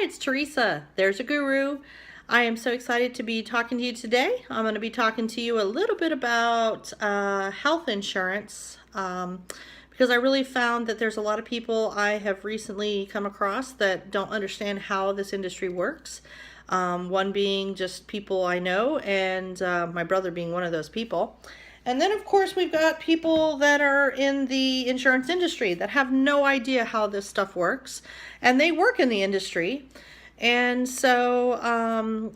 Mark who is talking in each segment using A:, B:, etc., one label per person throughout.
A: it's Teresa. There's a guru. I am so excited to be talking to you today. I'm going to be talking to you a little bit about health insurance because I really found that there's a lot of people I have recently come across that don't understand how this industry works. One being just people I know, and my brother being one of those people. And then, of course, we've got people that are in the insurance industry that have no idea how this stuff works, and they work in the industry. And so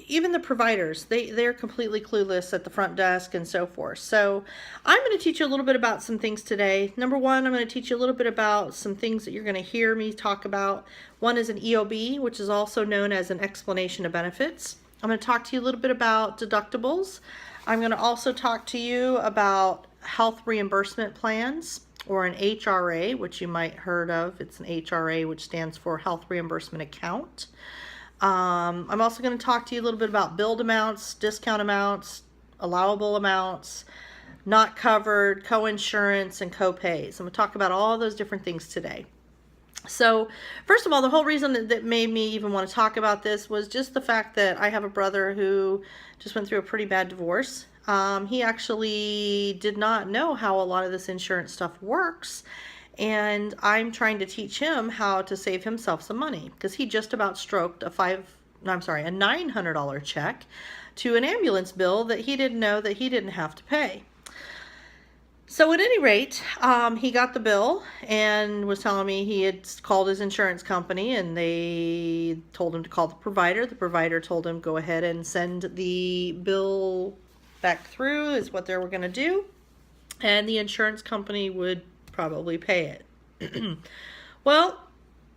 A: even the providers, they're completely clueless at the front desk and so forth. So I'm going to teach you a little bit about some things today. Number one, I'm going to teach you a little bit about some things that you're going to hear me talk about. One is an EOB, which is also known as an explanation of benefits. I'm going to talk to you a little bit about deductibles. I'm going to also talk to you about health reimbursement plans, or an HRA, which you might heard of. It's an HRA, which stands for Health Reimbursement Account. I'm also going to talk to you a little bit about billed amounts, discount amounts, allowable amounts, not covered, coinsurance, and copays. I'm going to talk about all those different things today. So first of all, the whole reason that made me even want to talk about this was just the fact that I have a brother who just went through a pretty bad divorce. He actually did not know how a lot of this insurance stuff works, and I'm trying to teach him how to save himself some money because he just about stroked a $900 check to an ambulance bill that he didn't know that he didn't have to pay. So at any rate, he got the bill and was telling me he had called his insurance company and they told him to call the provider. The provider told him go ahead and send the bill back through is what they were going to do, and the insurance company would probably pay it. Well,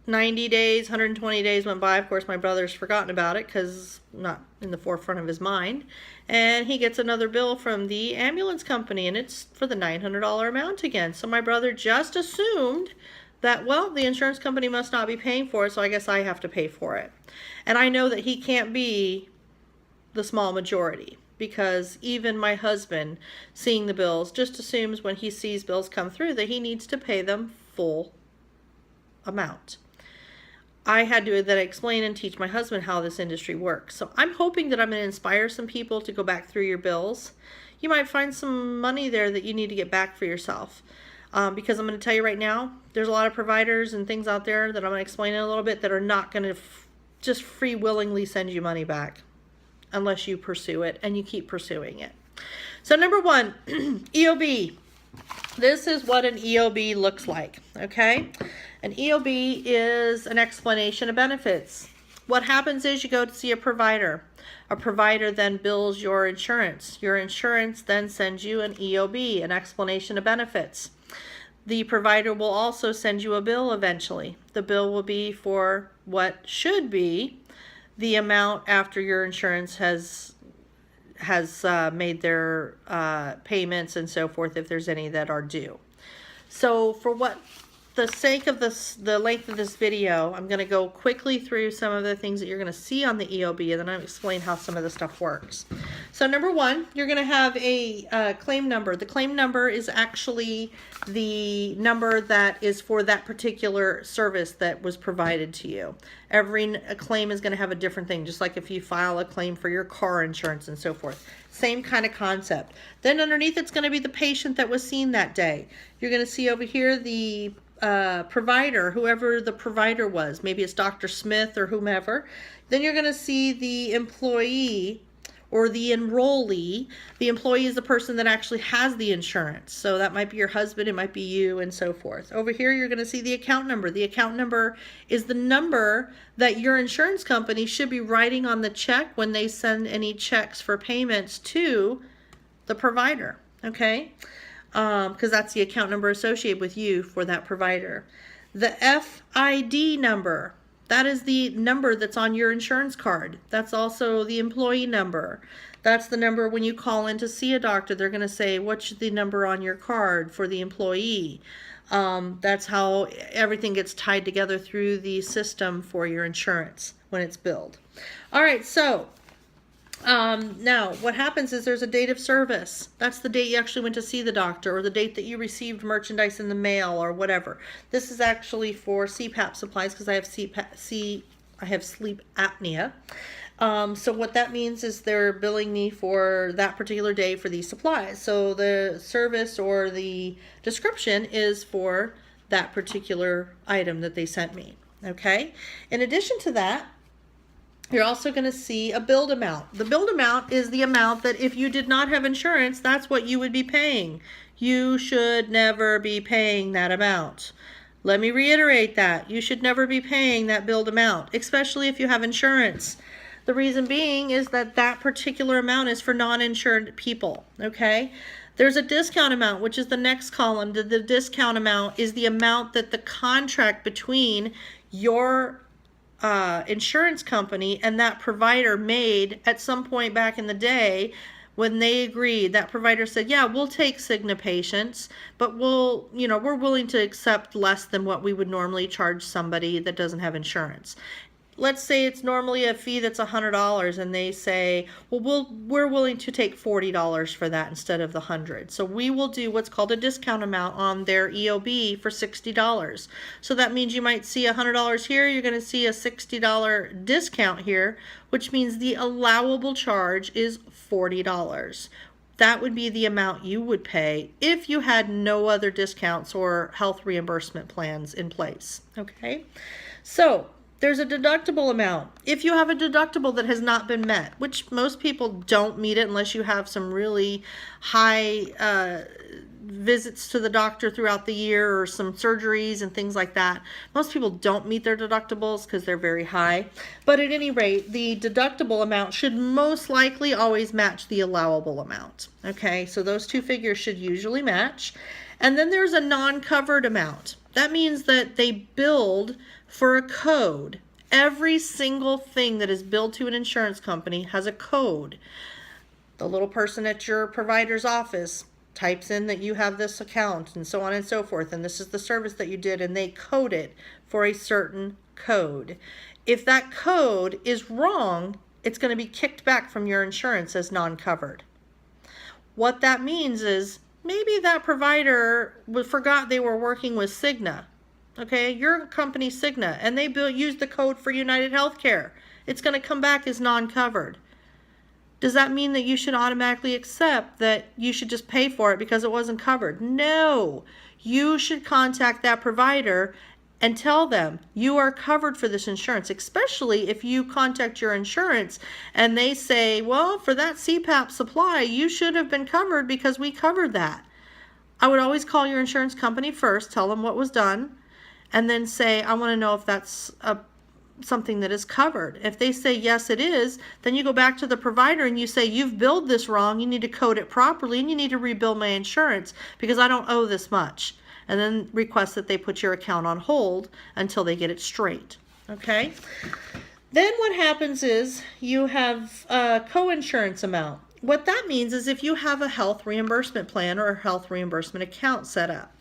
A: 90 days, 120 days went by. Of course, my brother's forgotten about it because not in the forefront of his mind. And he gets another bill from the ambulance company, and it's for the $900 amount again. So my brother just assumed that, well, the insurance company must not be paying for it, so I guess I have to pay for it. And I know that he can't be the small majority, because even my husband, seeing the bills, just assumes when he sees bills come through that he needs to pay them full amount. I had to then explain and teach my husband how this industry works. So I'm hoping that I'm going to inspire some people to go back through your bills. You might find some money there that you need to get back for yourself. Because I'm going to tell you right now, there's a lot of providers and things out there that I'm going to explain in a little bit that are not going to just free willingly send you money back unless you pursue it and you keep pursuing it. So number one, EOB. This is what an EOB looks like, okay? An EOB is an explanation of benefits. What happens is you go to see a provider. A provider then bills your insurance. Your insurance then sends you an EOB, an explanation of benefits. The provider will also send you a bill eventually. The bill will be for what should be the amount after your insurance has made their payments and so forth, if there's any that are due. So for what the sake of the length of this video, I'm going to go quickly through some of the things that you're going to see on the EOB, and then I'll explain how some of the stuff works. So number one, you're going to have a claim number. The claim number is actually the number that is for that particular service that was provided to you. Every claim is going to have a different thing, just like if you file a claim for your car insurance and so forth. Same kind of concept. Then underneath it's going to be the patient that was seen that day. You're going to see over here the provider, whoever the provider was. Maybe it's Dr. Smith or whomever. Then you're going to see the employee or the enrollee. The employee is the person that actually has the insurance. So that might be your husband, it might be you, and so forth. Over here, you're going to see the account number. The account number is the number that your insurance company should be writing on the check when they send any checks for payments to the provider, okay? Because that's the account number associated with you for that provider. The FID number, that is the number that's on your insurance card. That's also the employee number. That's the number when you call in to see a doctor, they're going to say, what's the number on your card for the employee? That's how everything gets tied together through the system for your insurance when it's billed. All right, so now what happens is there's a date of service. That's the date you actually went to see the doctor, or the date that you received merchandise in the mail or whatever. This is actually for CPAP supplies because I have I have sleep apnea. So what that means is they're billing me for that particular day for these supplies. So the service or the description is for that particular item that they sent me. Okay. In addition to that, you're also going to see a billed amount. The billed amount is the amount that if you did not have insurance, that's what you would be paying. You should never be paying that amount. Let me reiterate that. You should never be paying that billed amount, especially if you have insurance. The reason being is that that particular amount is for non-insured people, okay? There's a discount amount, which is the next column. The discount amount is the amount that the contract between your insurance company and that provider made at some point back in the day when they agreed. That provider said, yeah, we'll take Cigna patients, but we're willing to accept less than what we would normally charge somebody that doesn't have insurance. Let's say it's normally a fee that's $100 and they say, well, we're willing to take $40 for that instead of the $100. So we will do what's called a discount amount on their EOB for $60. So that means you might see $100 here, you're going to see a $60 discount here, which means the allowable charge is $40. That would be the amount you would pay if you had no other discounts or health reimbursement plans in place. Okay, so there's a deductible amount. If you have a deductible that has not been met, which most people don't meet it unless you have some really high visits to the doctor throughout the year or some surgeries and things like that. Most people don't meet their deductibles because they're very high. But at any rate, the deductible amount should most likely always match the allowable amount. Okay, so those two figures should usually match. And then there's a non-covered amount. That means that they billed for a code. Every single thing that is billed to an insurance company has a code. The little person at your provider's office types in that you have this account and so on and so forth, and this is the service that you did, and they code it for a certain code. If that code is wrong, it's going to be kicked back from your insurance as non-covered. What that means is maybe that provider forgot they were working with Cigna. Okay, your company Cigna, and they used the code for United Healthcare. It's going to come back as non-covered. Does that mean that you should automatically accept that you should just pay for it because it wasn't covered? No, you should contact that provider and tell them you are covered for this insurance, especially if you contact your insurance and they say, well, for that CPAP supply, you should have been covered because we covered that. I would always call your insurance company first, tell them what was done, and then say, I want to know if that's something that is covered. If they say, yes, it is, then you go back to the provider and you say, you've billed this wrong, you need to code it properly, and you need to rebill my insurance because I don't owe this much. And then request that they put your account on hold until they get it straight. Okay? Then what happens is you have a coinsurance amount. What that means is if you have a health reimbursement plan or a health reimbursement account set up,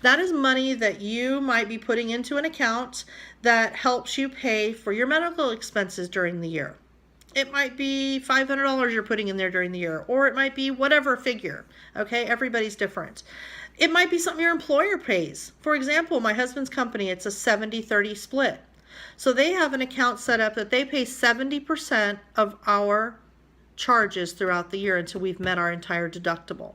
A: that is money that you might be putting into an account that helps you pay for your medical expenses during the year. It might be $500 you're putting in there during the year, or it might be whatever figure. Okay, everybody's different. It might be something your employer pays. For example, my husband's company, it's a 70-30 split. So they have an account set up that they pay 70% of our charges throughout the year until we've met our entire deductible.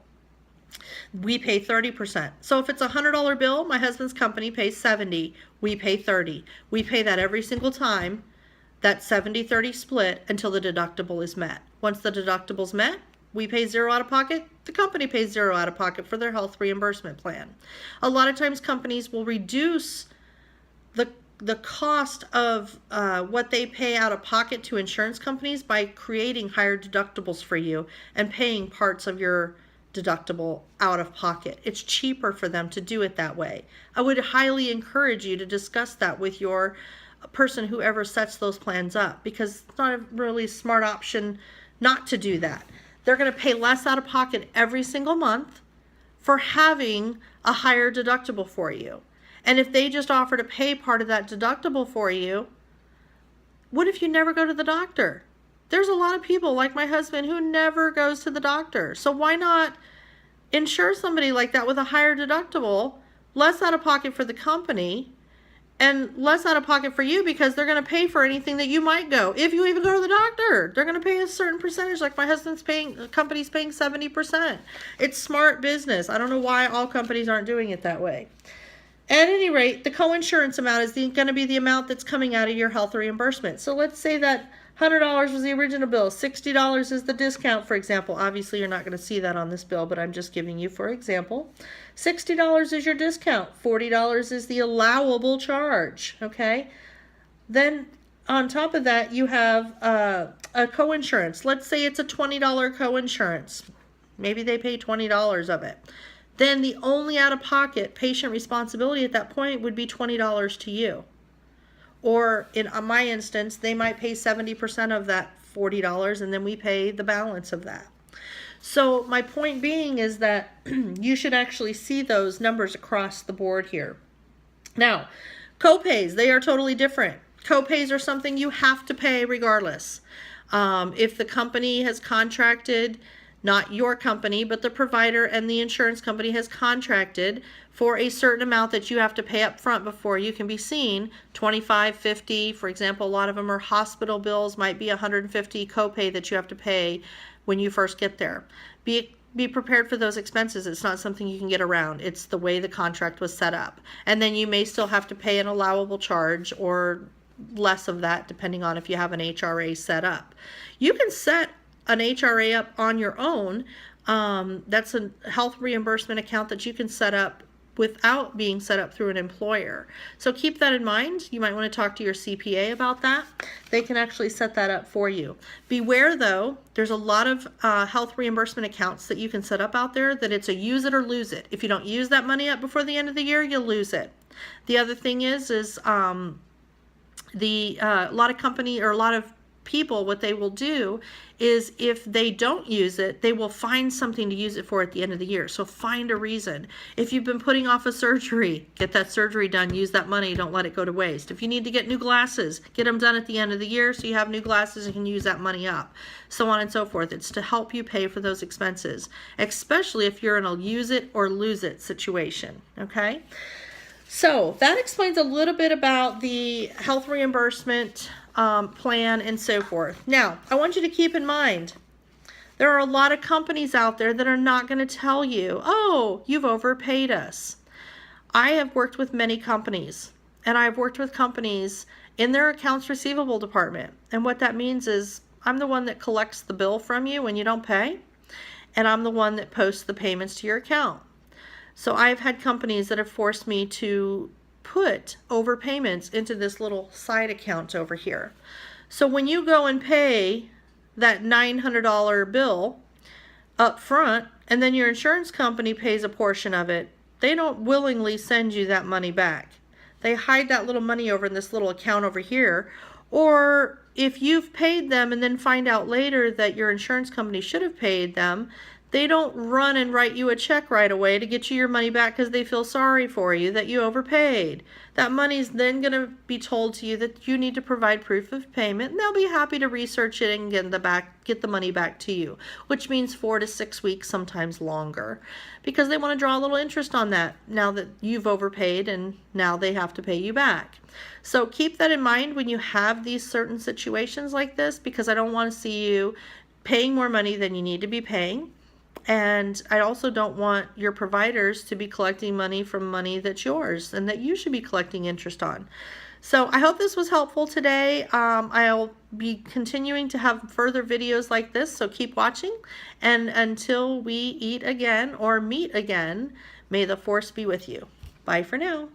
A: We pay 30%. So if it's a $100 bill, my husband's company pays 70, we pay 30. We pay that every single time, that 70-30 split, until the deductible is met. Once the deductible's met, we pay zero out of pocket, the company pays zero out of pocket for their health reimbursement plan. A lot of times companies will reduce the cost of what they pay out of pocket to insurance companies by creating higher deductibles for you and paying parts of your deductible out of pocket. It's cheaper for them to do it that way. I would highly encourage you to discuss that with your person whoever sets those plans up, because it's not a really smart option not to do that. They're going to pay less out of pocket every single month for having a higher deductible for you. And if they just offer to pay part of that deductible for you, what if you never go to the doctor? There's a lot of people like my husband who never goes to the doctor. So why not insure somebody like that with a higher deductible, less out of pocket for the company, and less out of pocket for you, because they're going to pay for anything that you might go. If you even go to the doctor, they're going to pay a certain percentage. Like my husband's paying, the company's paying 70%. It's smart business. I don't know why all companies aren't doing it that way. At any rate, the coinsurance amount is going to be the amount that's coming out of your health reimbursement. So let's say that $100 was the original bill, $60 is the discount, for example. Obviously, you're not going to see that on this bill, but I'm just giving you for example. $60 is your discount, $40 is the allowable charge, okay? Then on top of that, you have a coinsurance. Let's say it's a $20 coinsurance. Maybe they pay $20 of it. Then the only out-of-pocket patient responsibility at that point would be $20 to you. Or in my instance, they might pay 70% of that $40, and then we pay the balance of that. So my point being is that you should actually see those numbers across the board here. Now, copays, they are totally different. Copays are something you have to pay regardless. If the company has contracted, not your company, but the provider and the insurance company has contracted for a certain amount that you have to pay up front before you can be seen, $25, $50, for example, a lot of them are hospital bills, might be $150 copay that you have to pay when you first get there. Be prepared for those expenses. It's not something you can get around. It's the way the contract was set up. And then you may still have to pay an allowable charge or less of that, depending on if you have an HRA set up. You can set an HRA up on your own. That's a health reimbursement account that you can set up without being set up through an employer. So keep that in mind. You might want to talk to your CPA about that. They can actually set that up for you. Beware though, there's a lot of health reimbursement accounts that you can set up out there that it's a use it or lose it. If you don't use that money up before the end of the year, you'll lose it. The other thing is a lot of company or a lot of people, what they will do is if they don't use it, they will find something to use it for at the end of the year. So find a reason. If you've been putting off a surgery, get that surgery done, use that money, don't let it go to waste. If you need to get new glasses, get them done at the end of the year so you have new glasses and can use that money up, so on and so forth. It's to help you pay for those expenses, especially if you're in a use it or lose it situation, okay? So that explains a little bit about the health reimbursement plan and so forth. Now, I want you to keep in mind, there are a lot of companies out there that are not going to tell you, oh, you've overpaid us. I have worked with many companies, and I've worked with companies in their accounts receivable department. And what that means is I'm the one that collects the bill from you when you don't pay, and I'm the one that posts the payments to your account. So I've had companies that have forced me to put overpayments into this little side account over here. So when you go and pay that $900 bill up front, and then your insurance company pays a portion of it, they don't willingly send you that money back. They hide that little money over in this little account over here. Or if you've paid them and then find out later that your insurance company should have paid them, they don't run and write you a check right away to get you your money back because they feel sorry for you that you overpaid. That money's then going to be told to you that you need to provide proof of payment, and they'll be happy to research it and get the money back to you, which means 4 to 6 weeks, sometimes longer, because they want to draw a little interest on that now that you've overpaid and now they have to pay you back. So keep that in mind when you have these certain situations like this, because I don't want to see you paying more money than you need to be paying. And I also don't want your providers to be collecting money from money that's yours and that you should be collecting interest on. So I hope this was helpful today. I'll be continuing to have further videos like this, so keep watching. And until we eat again or meet again, may the force be with you. Bye for now.